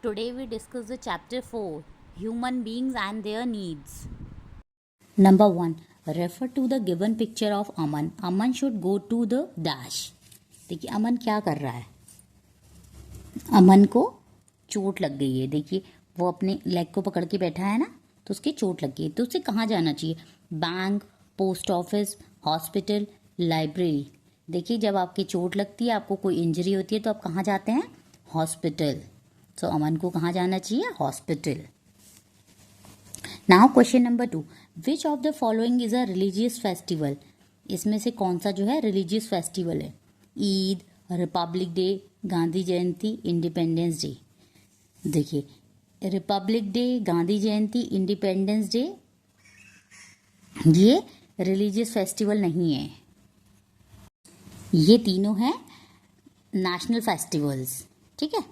Today we discuss the chapter 4, Human Beings and Their Needs. Number 1. Refer to the given picture of Aman. Aman should go to the dash. देखिए अमन क्या कर रहा है. अमन को चोट लग गई है. देखिए वो अपने लेग को पकड़ के बैठा है ना, तो उसके चोट लग गई है. तो उसे कहाँ जाना चाहिए? Bank, post office, hospital, library. देखिए जब आपकी चोट लगती है, आपको कोई इंजरी होती है, तो आप कहाँ जाते हैं? हॉस्पिटल. तो अमन को कहाँ जाना चाहिए? Hospital. Now question number 2. Which of the following is a religious festival? इसमें से कौन सा जो है रिलीजियस फेस्टिवल है? ईद, रिपब्लिक डे, गांधी जयंती, इंडिपेंडेंस डे. देखिए रिपब्लिक डे, गांधी जयंती, इंडिपेंडेंस डे ये रिलीजियस फेस्टिवल नहीं है. ये तीनों हैं नेशनल फेस्टिवल्स. ठीक है.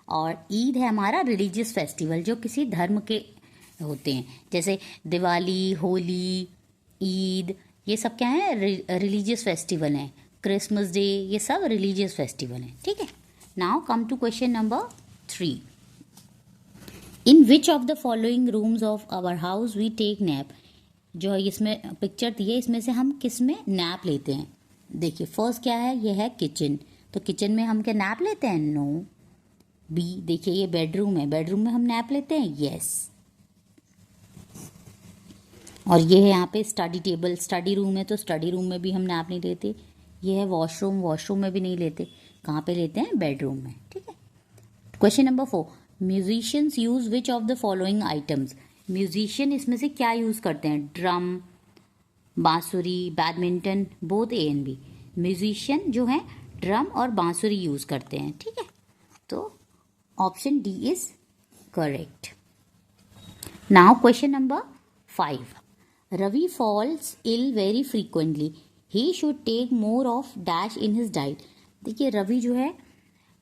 और ईद है हमारा रिलीजियस फेस्टिवल जो किसी धर्म के होते हैं. जैसे दिवाली, होली, ईद, ये सब क्या है? रिलीजियस फेस्टिवल हैं. क्रिसमस डे, ये सब रिलीजियस फेस्टिवल हैं. ठीक है. Now come to question number 3. In which of the following rooms of our house we take nap? जो इसमें पिक्चर दी है, इसमें से हम किस में नैप लेते हैं? देखिए फर्स्ट क्या है? ये है किचन. तो किचन में हम क्या नैप लेते हैं? नो. बी, देखिए ये बेडरूम है. बेडरूम में हम नैप लेते हैं? यस. और ये है यहाँ पे स्टडी टेबल. स्टडी रूम है तो स्टडी रूम में भी हम नैप नहीं लेते. ये है वॉशरूम. वॉशरूम में भी नहीं लेते. कहाँ पे लेते हैं? बेडरूम में. ठीक है. Question number 4. Musicians use which of the following items? Musician इसमें से क्या यूज करते हैं? ड्रम, बांसुरी, badminton, both A and B. Musician जो है ड्रम और बांसुरी यूज करते हैं. ठीक है. तो option D is correct. Now question number 5. Ravi falls ill very frequently. He should take more of dash in his diet. देखिए रवि जो है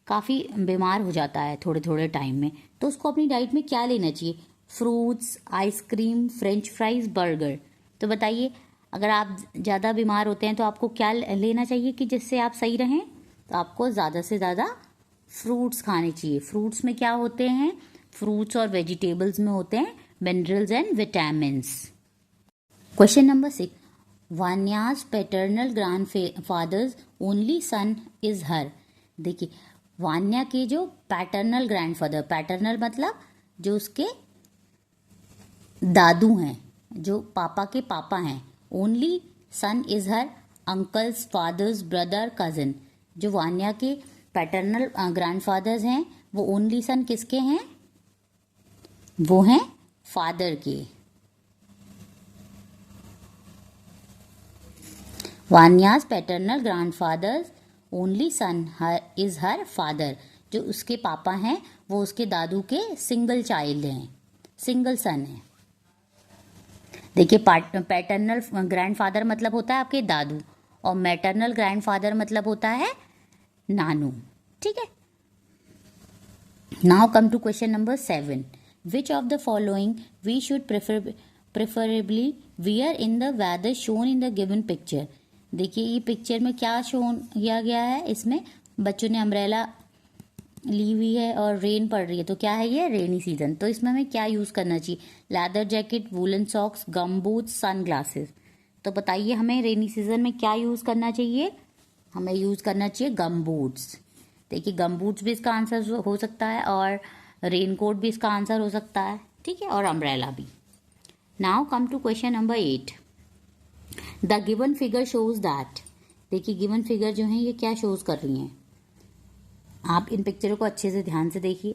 काफ़ी बीमार हो जाता है थोड़े थोड़े टाइम में, तो उसको अपनी डाइट में क्या लेना चाहिए? Fruits, ice cream, French fries, burger. तो बताइए अगर आप ज़्यादा बीमार होते हैं तो आपको क्या लेना चाहिए कि जिससे आप सही रहें? तो आपको ज़्यादा से ज़्यादा फ्रूट्स खाने चाहिए. फ्रूट्स में क्या होते हैं? फ्रूट्स और वेजिटेबल्स में होते हैं minerals and vitamins. Question number 6. Vanya's paternal grandfather's only son is her. देखिए वान्या के जो पैटर्नल ग्रैंडफादर, पैटर्नल मतलब जो उसके दादू हैं, जो पापा के पापा हैं. Only son is her uncles, fathers, brother, cousin. जो वान्या के पैटर्नल ग्रैंडफादर्स हैं वो ओनली सन किसके हैं? वो हैं फादर के. Vanya's paternal grandfather's only son is her father. जो उसके पापा हैं वो उसके दादू के सिंगल चाइल्ड हैं, सिंगल सन है. देखिए पैटर्नल ग्रैंडफादर मतलब होता है आपके दादू, और मैटर्नल ग्रैंडफादर मतलब होता है नानू. ठीक है. Now come to question number 7. Which of the following we should preferably wear in the weather shown in the given picture? देखिए ये पिक्चर में क्या शोन किया गया है? इसमें बच्चों ने अम्ब्रेला ली हुई है और रेन पड़ रही है, तो क्या है ये? Rainy season. तो इसमें हमें क्या यूज़ करना चाहिए? लेदर जैकेट, वूलन सॉक्स, गम बूट्स, सन ग्लासेस. तो बताइए हमें रेनी सीजन में क्या यूज़ करना चाहिए? हमें यूज़ करना चाहिए गम बूट्स. देखिए गम बूट्स भी इसका आंसर हो सकता है और रेनकोट भी इसका आंसर हो सकता है. ठीक है. और अम्ब्रेला भी. Now come to question number 8. The given figure shows that. देखिए गिवन फिगर जो है ये क्या शोज कर रही हैं? आप इन पिक्चरों को अच्छे से ध्यान से देखिए.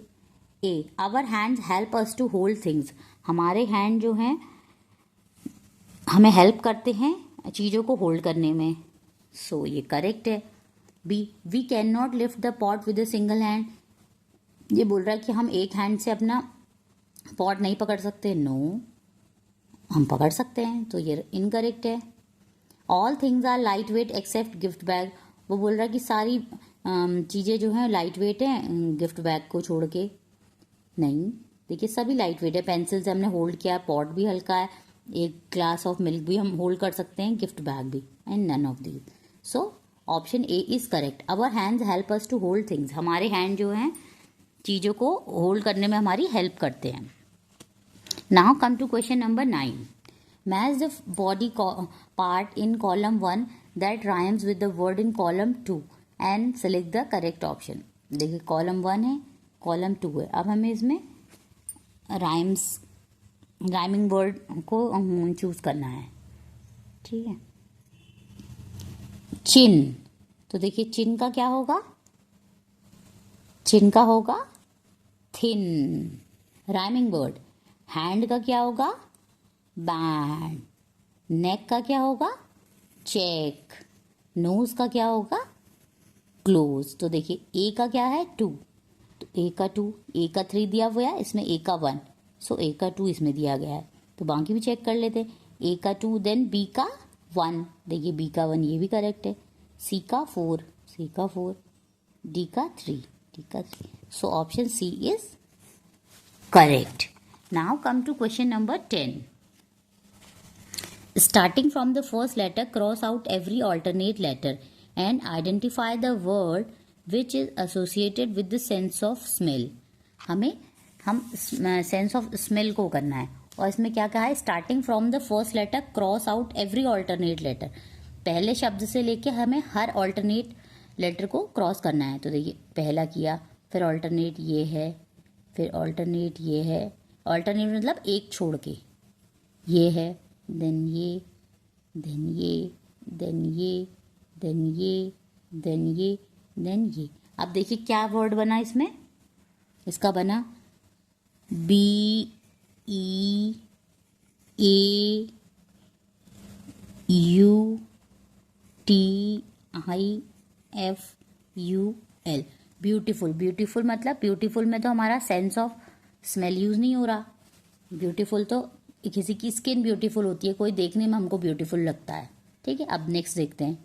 A, our hands help us to hold things. हमारे हैंड जो हैं हमें हेल्प करते हैं चीज़ों को होल्ड करने में. सो ये करेक्ट है. B, we can not lift the pot with a single hand. ये बोल रहा है कि हम एक हैंड से अपना पॉट नहीं पकड़ सकते. नो, हम पकड़ सकते हैं. तो ये इनकरेक्ट है. All things are light weight except gift bag. वो बोल रहा है कि सारी चीज़ें जो हैं लाइट वेट हैं गिफ्ट बैग को छोड़ के. नहीं, देखिए सभी लाइट वेट है. पेंसिल से हमने होल्ड किया, पॉट भी हल्का है, एक ग्लास ऑफ मिल्क भी हम होल्ड कर सकते हैं, गिफ्ट बैग भी. And none of these. So option A is correct. Our hands help us to hold things. हमारे हैंड जो हैं चीज़ों को होल्ड करने में हमारी हेल्प करते हैं। Now come to question number 9। Match the body part in column 1 that rhymes with the word in column 2 and select the correct option. देखिए कॉलम 1 है, कॉलम 2 है, अब हमें इसमें राइमिंग वर्ड को चूज करना है। ठीक है, चिन, तो देखिए चिन का क्या होगा, चिन का होगा थिन। राइमिंग वर्ड, हैंड का क्या होगा, बैंड। नेक का क्या होगा, चेक। नोज का क्या होगा, क्लोज। तो देखिए ए का क्या है, 2, तो ए का 2, ए का 3 दिया हुआ है, इसमें ए का 1, सो ए का 2 इसमें दिया गया है। तो बाकी भी चेक कर लेते, ए का 2, देन बी का 1, देखिए बी का 1 ये भी करेक्ट है। सी का 4, सी का 4, डी का 3, डी का 3, so option C is correct. Now come to question number 10। Starting from the first letter, cross out every alternate letter and identify the word which is associated with the sense of smell। हम sense of smell को करना है, और इसमें क्या कहा है, starting from the first letter cross out every alternate letter. पहले शब्द से लेके हमें हर ऑल्टरनेट लेटर को क्रॉस करना है। तो देखिए पहला किया, फिर ऑल्टरनेट ये है, फिर ऑल्टरनेट ये है, ऑल्टरनेट मतलब एक छोड़ के, ये है, देन ये, देन ये, देन ये, देन ये, देन ये, देन ये। अब देखिए क्या वर्ड बना इसमें, इसका बना BEAUFUL, ब्यूटीफुल। ब्यूटीफुल मतलब ब्यूटीफुल में तो हमारा सेंस ऑफ स्मेल यूज नहीं हो रहा। ब्यूटीफुल तो किसी की स्किन ब्यूटीफुल होती है, कोई देखने में हमको ब्यूटीफुल लगता है। ठीक है, अब नेक्स्ट देखते हैं।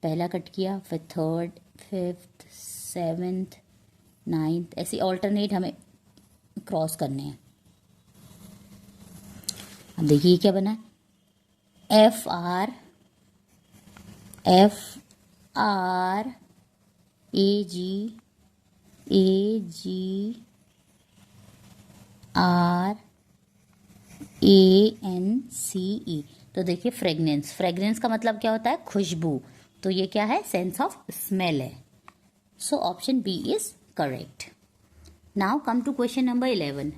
पहला कट किया, फिर थर्ड, फिफ्थ, 7th, 9th, ऐसे ऑल्टरनेट हमें क्रॉस करने हैं। अब देखिए क्या बना, FR AG ANCE। तो देखिए फ्रेगनेंस, फ्रेगनेंस का मतलब क्या होता है, खुशबू। तो ये क्या है, सेंस ऑफ स्मेल है। So option B is correct. Now come to question number 11।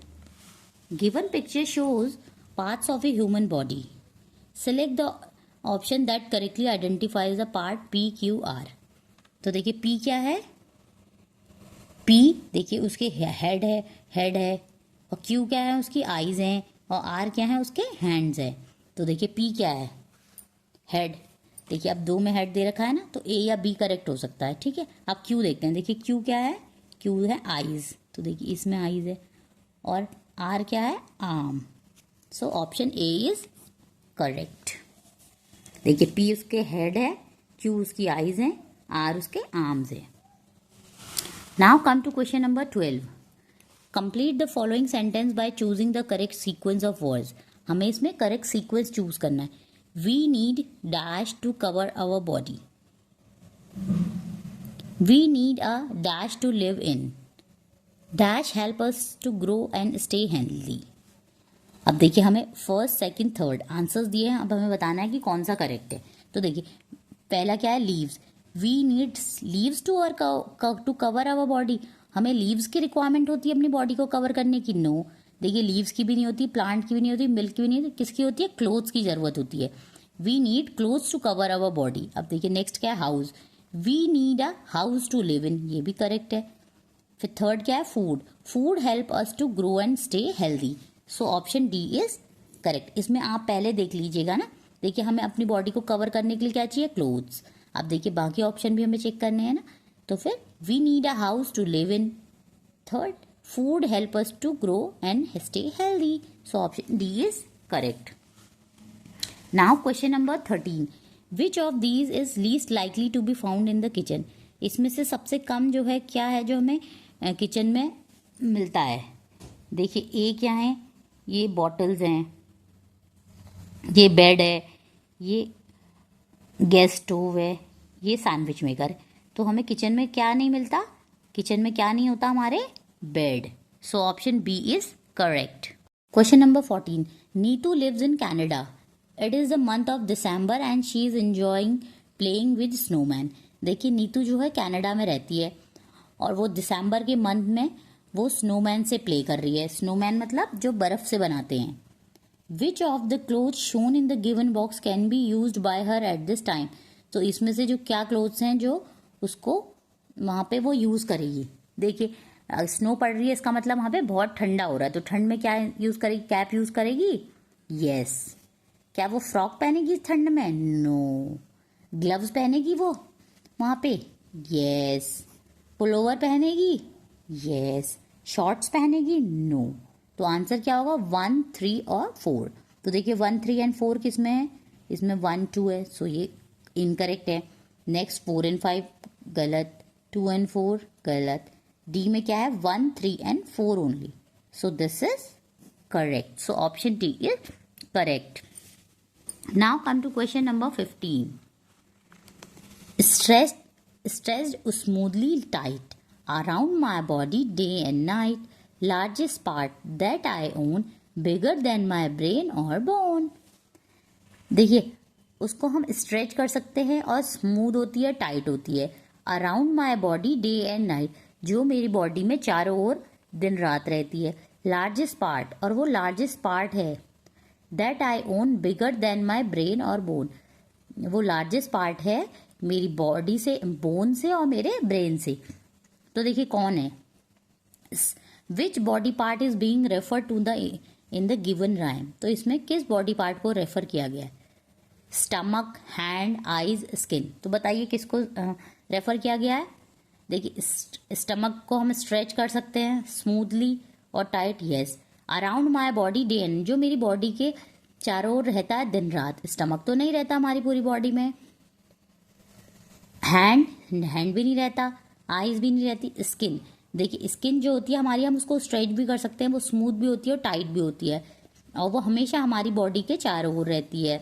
Given picture shows parts of a human body. Select the option that correctly identifies the part PQR। तो देखिए P क्या है, P देखिए उसके head है, और Q क्या है, उसकी आईज हैं, और R क्या है, उसके हैंड्स हैं। तो देखिए P क्या है, हेड। देखिए अब 2 में हेड दे रखा है ना, तो A या B करेक्ट हो सकता है। ठीक है, अब Q देखते हैं। देखिए Q क्या है, Q है आईज, तो देखिए इसमें आईज है, और R क्या है, arm. So option A is correct. देखिए P उसके हेड है, Q उसकी आईज हैं, R उसके आर्म्स है। Now come to question number 12। Complete the following sentence by choosing the correct sequence of words. हमें इसमें करेक्ट सीक्वेंस चूज करना है। We need dash to cover our body, we need a dash to live in, dash help us to grow and stay healthy. अब देखिए हमें first, second, third answers दिए हैं, अब हमें बताना है कि कौन सा करेक्ट है। तो देखिए पहला क्या है, leaves, we need leaves to cover our body. हमें लीव्स की रिक्वायरमेंट होती है अपनी बॉडी को कवर करने की? नो। देखिए लीव्स की भी नहीं होती, प्लांट की भी नहीं होती, मिल्क की भी नहीं होती, किसकी होती है, क्लोथ्स की जरूरत होती है। We need clothes to cover our body. अब देखिए नेक्स्ट क्या है, house, we need a house to live in, ये भी करेक्ट है। फिर थर्ड क्या है, food, food help us to grow and stay healthy. So option D is correct. इसमें आप पहले देख लीजिएगा ना, देखिए हमें अपनी बॉडी को कवर करने के लिए क्या चाहिए, क्लोथ्स। अब देखिए बाकी ऑप्शन भी हमें चेक करने हैं ना, तो फिर we need a house to live in, third food help us to grow and stay healthy. So option D is correct. Now question number 13। Which of these is least likely to be found in the kitchen. इसमें से सबसे कम जो है क्या है जो हमें kitchen में मिलता है। देखिए ए क्या है, ये बॉटल्स हैं, ये बेड है, ये गैस स्टोव है, ये सैंडविच मेकर है। तो हमें किचन में क्या नहीं मिलता, किचन में क्या नहीं होता हमारे, bed. So option B is correct. Question number 14. Neetu lives in Canada. It is the month of December and she is enjoying playing with snowman. देखिए नीतू जो है कनाडा में रहती है और वो दिसंबर के मंथ में वो स्नोमैन से प्ले कर रही है. स्नोमैन मतलब जो बर्फ से बनाते हैं. विच of the cloth shown in the given box can be used by her at this time. तो इसमें से जो क्या क्लोथ्स हैं जो उसको वहाँ पे वो यूज़ करेगी. देखिए स्नो पड़ रही है, इसका मतलब वहाँ पे बहुत ठंडा हो रहा है, तो ठंड में क्या यूज़ करेगी? कैप यूज़ करेगी. यस. क्या वो फ्रॉक पहनेगी ठंड में? नो. ग्लव्स पहनेगी वो वहाँ पे? यस. पुलोवर पहनेगी? यस. शॉर्ट्स पहनेगी? नो. तो आंसर क्या होगा? 1, 3 और 4. तो देखिए 1, 3 एंड 4 किस में है? इसमें 1, 2 है, सो ये इनकरेक्ट है. नेक्स्ट 4 एंड 5 गलत, 2 एंड 4 गलत. डी में क्या है? 1, 3 and 4 only. So this is correct. So option D is correct. Now come to question number 15. Stretched smoothly tight around my body day and night, largest part that I own, bigger than my brain or bone. देखिए उसको हम stretch कर सकते हैं और smooth होती है, tight होती है. Around my body day and night, जो मेरी बॉडी में चारों ओर दिन रात रहती है. लार्जेस्ट पार्ट, और वो लार्जेस्ट पार्ट है. That I own bigger than my brain और बोन, वो लार्जेस्ट पार्ट है मेरी बॉडी से, बोन से और मेरे ब्रेन से. तो देखिए कौन है? Which body part is being refer to the in the given rhyme. तो इसमें किस बॉडी पार्ट को रेफर किया गया है? Stomach, hand, eyes, skin. तो बताइए किसको रेफर किया गया है? देखिए स्टमक को हम स्ट्रेच कर सकते हैं स्मूथली और tight. Yes. Around my body day and, जो मेरी बॉडी के चारों ओर रहता है दिन रात. स्टमक तो नहीं रहता हमारी पूरी बॉडी में. हैंड भी नहीं रहता, आईज भी नहीं रहती. स्किन, देखिए स्किन जो होती है हमारी, हम उसको स्ट्रेच भी कर सकते हैं, वो स्मूथ भी होती है और टाइट भी होती है, और वो हमेशा हमारी बॉडी के चारों ओर रहती है,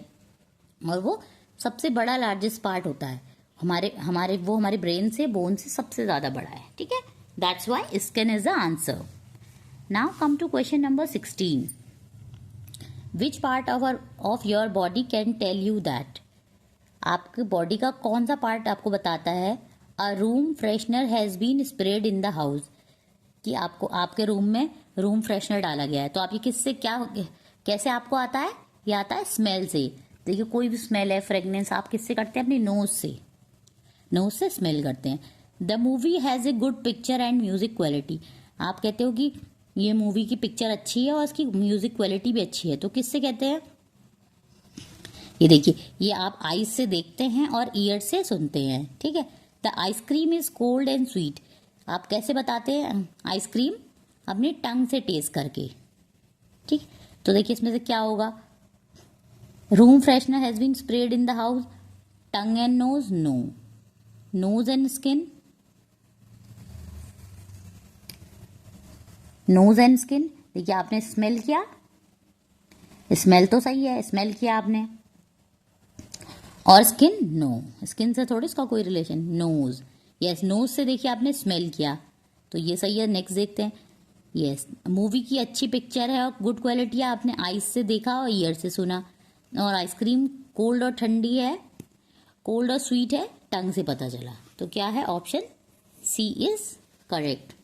और वो सबसे बड़ा लार्जेस्ट पार्ट होता है वो हमारे ब्रेन से, बोन से सबसे ज़्यादा बड़ा है. ठीक है, that's why skin is the answer. Now come to question number 16. Which part of your body can tell you that. आपके बॉडी का कौन सा पार्ट आपको बताता है a room freshener has been spread in the house, कि आपको आपके रूम में रूम फ्रेशनर डाला गया है. तो आप ये किससे कैसे आपको आता है? ये आता है स्मेल से. देखिए कोई भी स्मेल है, फ्रेगनेंस, आप किससे करते हैं? अपनी नोज से स्मेल करते हैं. The movie has a good picture and music quality. आप कहते हो कि ये मूवी की पिक्चर अच्छी है और इसकी म्यूजिक क्वालिटी भी अच्छी है, तो किससे कहते हैं? ये देखिए, ये आप आईज से देखते हैं और ईयर से सुनते हैं. ठीक है. The ice cream is cold and sweet. आप कैसे बताते हैं आइसक्रीम? अपनी टंग से टेस्ट करके. ठीक. तो देखिए इसमें से क्या होगा? Room freshener has been spread in the house. Tongue and nose? No. Nose and skin? Nose and skin. देखिए आपने स्मेल किया, स्मेल तो सही है, स्मेल किया आपने, और स्किन? नो. स्किन से थोड़ी इसका कोई रिलेशन. नोज, यस, नोज से देखिए आपने स्मेल किया, तो ये सही है. नेक्स्ट देखते हैं. यस, मूवी की अच्छी पिक्चर है और गुड क्वालिटी है, आपने आइज से देखा और ईयर से सुना. और आइसक्रीम कोल्ड और ठंडी है, कोल्ड और स्वीट है, टंग से पता चला. तो क्या है? Option C is correct.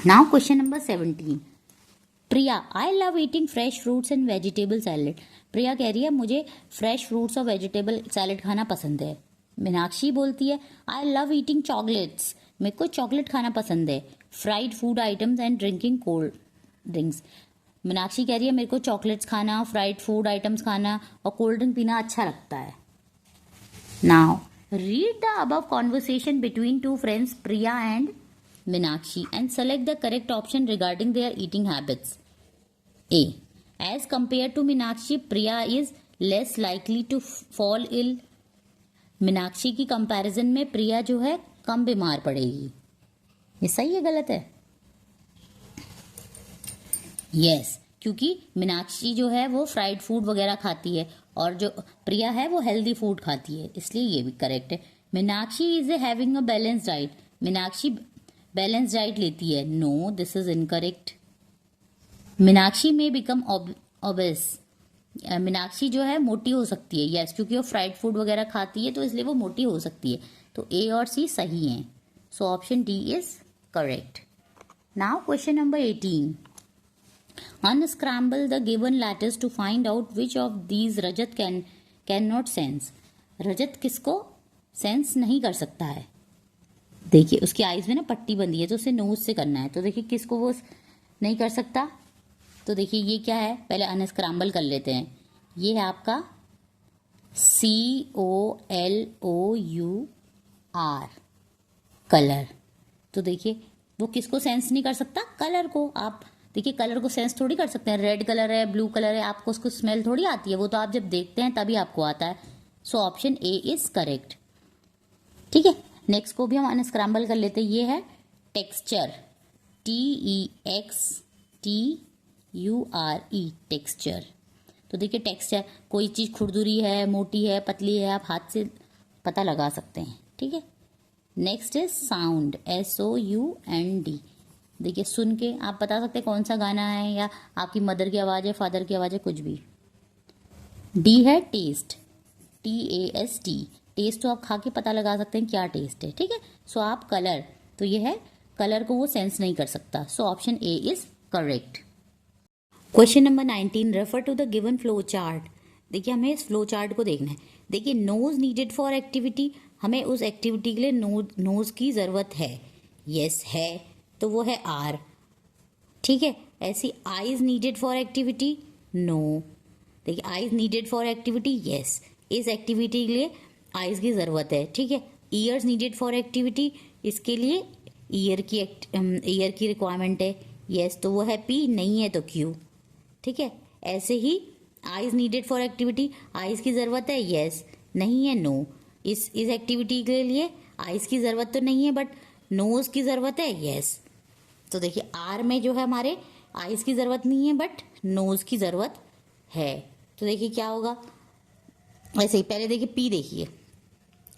Now question number 17. Priya, I love eating fresh fruits and vegetable salad. Priya कह रही है मुझे फ्रेश फ्रूट्स और वेजिटेबल सैलेड खाना पसंद है. मीनाक्षी बोलती है आई लव ईटिंग चॉकलेट्स, मेरे को चॉकलेट खाना पसंद है. Fried food items and drinking cold drinks. Meenakshi कह रही है मेरे को चॉकलेट्स खाना, फ्राइड फूड आइटम्स खाना और कोल्ड ड्रिंक पीना अच्छा लगता है. Now read the above conversation between two friends Priya and Meenakshi and select the correct option regarding their eating habits. A. As compared to Meenakshi, Priya is less likely to fall ill. Meenakshi की comparison में प्रिया जो है कम बीमार पड़ेगी. ये सही है गलत है? यस, क्योंकि मीनाक्षी जो है वो फ्राइड फूड वगैरह खाती है और जो प्रिया है वो हेल्दी फूड खाती है, इसलिए ये भी करेक्ट है. Meenakshi is having a balance diet. Meenakshi balance diet लेती है, no this is incorrect. Meenakshi may become OBCs, Meenakshi जो है मोटी हो सकती है, यस क्योंकि वो फ्राइड फूड वगैरह खाती है तो इसलिए वो मोटी हो सकती है, तो ए और सी सही हैं, सो option D is correct. Now question number 18, unscramble the given letters to find out which of these Rajat can not sense. Rajat किसको सेंस नहीं कर सकता है? देखिए उसकी आईज में ना पट्टी बंधी है तो उसे नोज से करना है, तो देखिए किसको वो नहीं कर सकता, तो देखिए ये क्या है, पहले अनस्क्रैम्बल कर लेते हैं, ये है आपका COLOUR कलर, तो देखिए वो किसको सेंस नहीं कर सकता, कलर को। आप देखिए कलर को सेंस थोड़ी कर सकते हैं, रेड कलर है, ब्लू कलर है, आपको उसको स्मेल थोड़ी आती है, वो तो आप जब देखते हैं तभी आपको आता है, so option A is correct. ठीक है, नेक्स्ट को भी हम अनस्क्रैम्बल कर लेते हैं, ये है टेक्सचर, TEXTURE टेक्सचर, तो देखिए टेक्सचर कोई चीज़ खुरदुरी है, मोटी है, पतली है, आप हाथ से पता लगा सकते हैं। ठीक है, नेक्स्ट इज साउंड, SOUND, देखिए सुन के आप बता सकते हैं कौन सा गाना है, या आपकी मदर की आवाज़ है, फादर की आवाज़ है, कुछ भी। डी है टेस्ट, TAST, टेस्ट तो आप खा के पता लगा सकते हैं क्या टेस्ट है। ठीक है, सो आप कलर, तो ये है कलर को वो सेंस नहीं कर सकता, so option A is correct. Question number 19, refer to the given flow chart. देखिए हमें इस फ्लो चार्ट को देखना है, देखिए नोज नीडेड फॉर एक्टिविटी, हमें उस एक्टिविटी के लिए नोज की ज़रूरत है, यस है, तो वो है R। ठीक है, ऐसी eyes needed for activity, no, देखिए eyes needed for activity, yes, इस एक्टिविटी के लिए आईज की ज़रूरत है। ठीक है, ईयर्स नीडेड फॉर एक्टिविटी, इसके लिए ईयर की रिक्वायरमेंट है, यस, तो वो है P, नहीं है तो Q। ठीक है, ऐसे ही eyes needed for activity, eyes की ज़रूरत है, यस, नहीं है, नो, इस एक्टिविटी के लिए आईज की ज़रूरत तो नहीं है बट नोज की ज़रूरत है, यस, तो देखिए R में जो है हमारे आईज की ज़रूरत नहीं है बट नोज की ज़रूरत है, तो देखिए क्या होगा, ऐसे ही पहले देखिए P, देखिए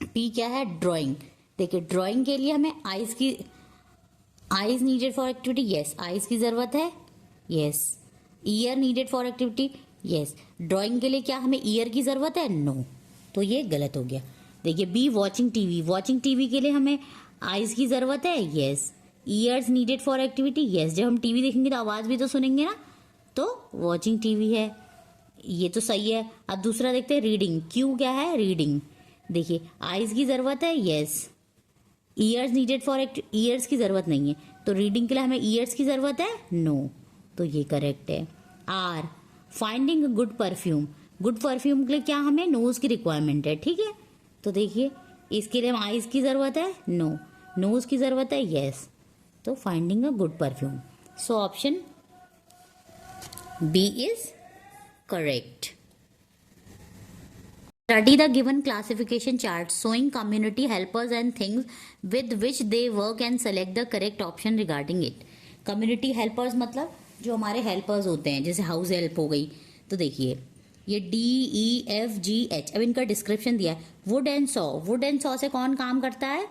P क्या है, ड्राइंग, देखिए ड्राइंग के लिए हमें eyes needed for activity, yes, eyes की ज़रूरत है, yes, year needed for activity, yes, drawing के लिए क्या हमें ईयर की ज़रूरत है, नो, तो ये गलत हो गया। देखिए B, watching TV, watching TV के लिए हमें आईज की ज़रूरत है, yes, years needed for activity, yes, जब हम टीवी देखेंगे तो आवाज़ भी तो सुनेंगे ना, तो वॉचिंग टीवी है, ये तो सही है। अब दूसरा देखते हैं, रीडिंग, क्यू क्या है, रीडिंग, देखिए आईज की ज़रूरत है, yes, years needed for years की ज़रूरत नहीं है, तो रीडिंग के लिए हमें ईयर्स की ज़रूरत है, नो, तो ये करेक्ट है। R, finding good perfume, good perfume के लिए क्या हमें नोज की रिक्वायरमेंट है। ठीक है, तो देखिए इसके लिए हम आईज की ज़रूरत है, नो, नोज की ज़रूरत है, यस, तो finding a good perfume, so option B is correct. Study the given classification chart showing community helpers and things with which they work and select the correct option regarding it. Community helpers मतलब जो हमारे helpers होते हैं, जैसे house help हो गई, तो देखिए ये DEFGH, अब इनका डिस्क्रिप्शन दिया है, would and saw, would and saw से कौन काम करता है,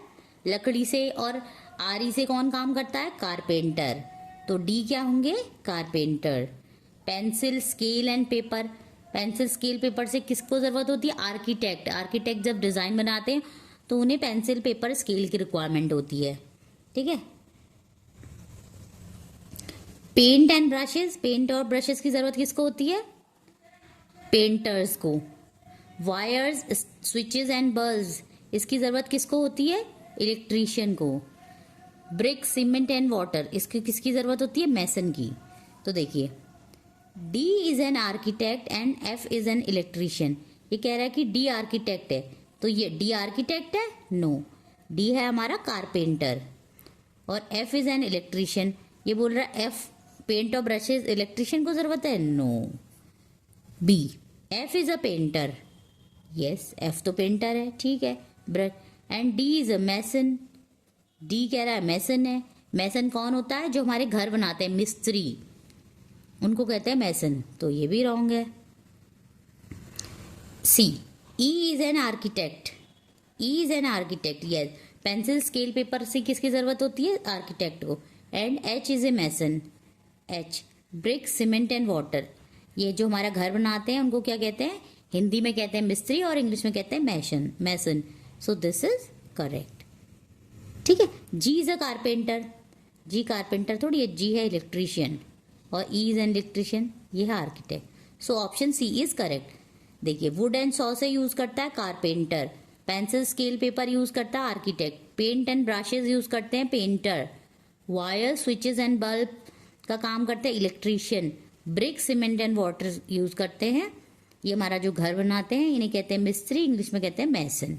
लकड़ी से, और आरी से कौन काम करता है, कारपेंटर, तो D क्या होंगे, carpenter. Pencil, scale and paper, pencil scale paper से किसको ज़रूरत होती है, आर्किटेक्ट, आर्किटेक्ट जब डिज़ाइन बनाते हैं तो उन्हें पेंसिल पेपर स्केल की रिक्वायरमेंट होती है। ठीक है, पेंट एंड ब्रशेस, पेंट और ब्रशेस की ज़रूरत किसको होती है, पेंटर्स को। वायर्स, स्विचेस एंड बल्ब्स, इसकी ज़रूरत किसको होती है, इलेक्ट्रीशियन को। ब्रिक, सीमेंट एंड वाटर, इसकी किसकी ज़रूरत होती है, मैसन की। तो देखिए D is an architect and F is an electrician, ये कह रहा है कि D आर्किटेक्ट है, तो ये D आर्किटेक्ट है, नो, D है हमारा कारपेंटर, और F इज एन इलेक्ट्रीशियन, ये बोल रहा है F पेंट और ब्रशेस इलेक्ट्रीशियन को ज़रूरत है, no. B, F is a painter, yes, F तो पेंटर है, ठीक है, brush, and D is a mason, D कह रहा है मैसन है, मैसन कौन होता है, जो हमारे घर बनाते हैं, मिस्त्री, उनको कहते हैं मैसन, तो ये भी रॉन्ग है। C, E is an architect, E is an architect, yes, pencil scale paper से किसकी ज़रूरत होती है? आर्किटेक्ट को। And H is a mason. H brick cement and water, ये जो हमारा घर बनाते हैं उनको क्या कहते हैं? हिंदी में कहते हैं मिस्त्री और इंग्लिश में कहते हैं mason. So this is correct. ठीक है। G is a carpenter, G carpenter थोड़ी है, जी है इलेक्ट्रीशियन, और ई इज एन इलेक्ट्रीशियन, ये है architect. So option C is correct. देखिए वुड एंड सॉ से यूज करता है carpenter, pencil scale paper use करता है architect, paint and brushes use करते हैं painter, wire switches and bulb का काम करते हैं electrician, brick cement and water use करते हैं, ये हमारा जो घर बनाते हैं इन्हें कहते हैं मिस्त्री, इंग्लिश में कहते हैं mason.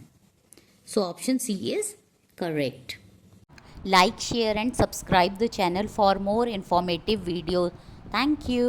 So option C is correct. Like, share and subscribe the channel for more informative videos. Thank you.